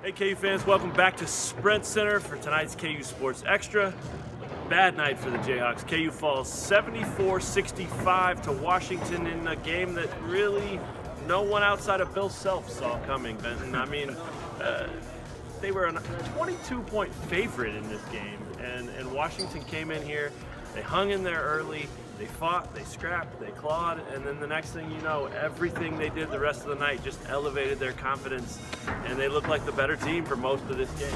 Hey KU fans, welcome back to Sprint Center for tonight's KU Sports Extra. Bad night for the Jayhawks. KU falls 74-65 to Washington in a game that really no one outside of Bill Self saw coming, Benton. I mean, they were a 22-point favorite in this game, and Washington came in here, they hung in there early, they fought, they scrapped, they clawed, and then the next thing you know, everything they did the rest of the night just elevated their confidence, and they looked like the better team for most of this game.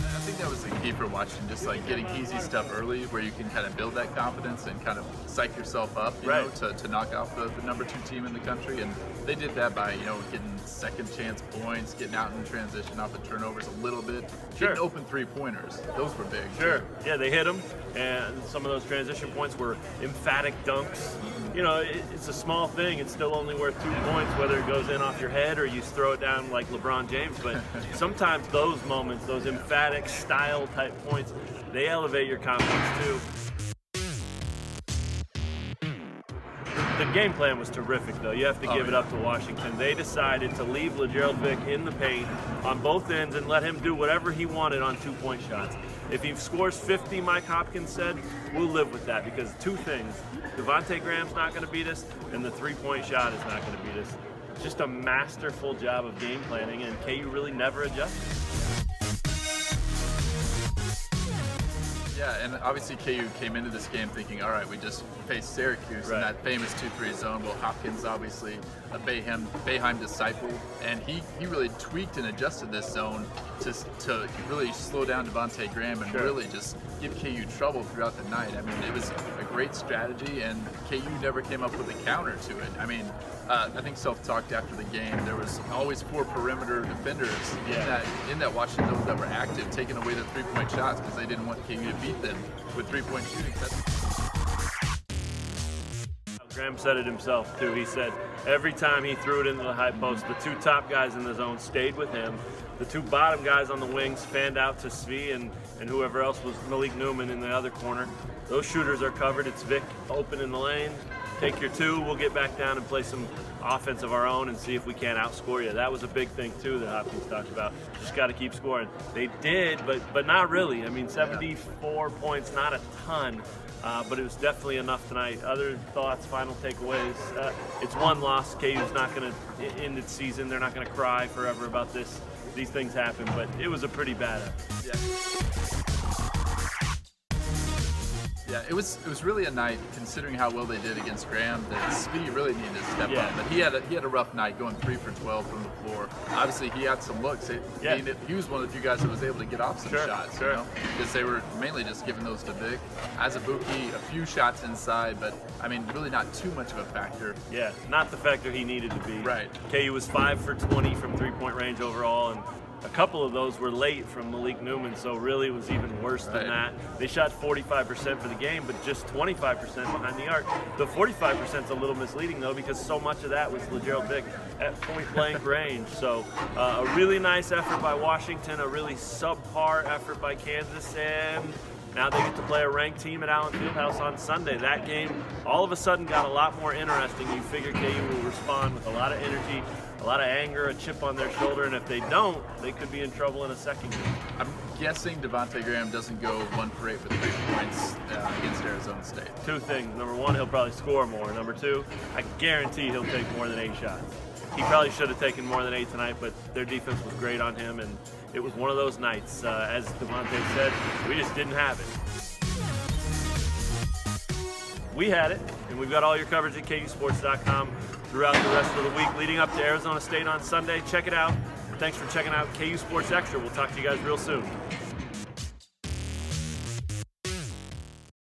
I think that was the key for Washington, just like getting easy stuff early where you can kind of build that confidence and kind of psych yourself up, you know, to knock off the number 2 team in the country. And they did that by, you know, getting second chance points, getting out in transition off the turnovers a little bit, getting open 3-pointers. Those were big. Sure. Yeah, they hit them, and some of those transition points were emphatic dunks. You know, it's a small thing. It's still only worth 2 points, whether it goes in off your head or you throw it down like LeBron James. But sometimes those moments, those emphatic style type points, they elevate your confidence too. The game plan was terrific, though. You have to give it up to Washington. They decided to leave LeGerald Vick in the paint on both ends and let him do whatever he wanted on 2-point shots. If he scores 50, Mike Hopkins said, we'll live with that, because 2 things. Devontae Graham's not going to beat us, and the 3-point shot is not going to beat us. Just a masterful job of game planning, and KU really never adjusted. Yeah, and obviously KU came into this game thinking, all right, we just faced Syracuse in that famous 2-3 zone. Well, Hopkins, obviously a Boeheim disciple, and he really tweaked and adjusted this zone to really slow down Devontae Graham and really just give KU trouble throughout the night. I mean, it was a great strategy, and KU never came up with a counter to it. I mean, I think Self talked after the game. There was always 4 perimeter defenders in that Washington that were active, taking away their 3-point shots because they didn't want KU to beat them with 3-point shooting. Graham said it himself too. He said every time he threw it into the high post, the 2 top guys in the zone stayed with him. The 2 bottom guys on the wings fanned out to Svi and whoever else was Malik Newman in the other corner. Those shooters are covered. It's Vic open in the lane. Take your 2, we'll get back down and play some offense of our own and see if we can't outscore you. That was a big thing too that Hopkins talked about. Just got to keep scoring. They did, but not really. I mean, 74 points, not a ton, but it was definitely enough tonight. Other thoughts, final takeaways? It's 1 loss. KU's not going to end its season. They're not going to cry forever about this. These things happen, but it was a pretty bad effort. Yeah, it was really a night, considering how well they did against Graham, that Speedy really needed to step up. But he had a rough night, going 3 for 12 from the floor. Obviously, he had some looks. He was one of the few guys that was able to get off some shots, you know, because they were mainly just giving those to Vic. Azubuike, a few shots inside, but I mean, really not too much of a factor. Yeah, not the factor he needed to be. Right. KU was 5 for 20 from 3-point range overall, and a couple of those were late from Malik Newman, so really it was even worse than that. They shot 45% for the game, but just 25% behind the arc. The 45% is a little misleading, though, because so much of that was LeGerald Vick at point-blank range. So a really nice effort by Washington, a really subpar effort by Kansas, and now they get to play a ranked team at Allen Fieldhouse on Sunday. That game all of a sudden got a lot more interesting. You figure KU will respond with a lot of energy, a lot of anger, a chip on their shoulder, and if they don't, they could be in trouble in a second game. I'm guessing Devontae Graham doesn't go 1 for 8 with 3 points against Arizona State. 2 things. Number 1, he'll probably score more. Number 2, I guarantee he'll take more than 8 shots. He probably should have taken more than 8 tonight, but their defense was great on him, and it was one of those nights. As Devontae said, we just didn't have it. We had it, and we've got all your coverage at KUsports.com throughout the rest of the week leading up to Arizona State on Sunday. Check it out. Thanks for checking out KU Sports Extra. We'll talk to you guys real soon.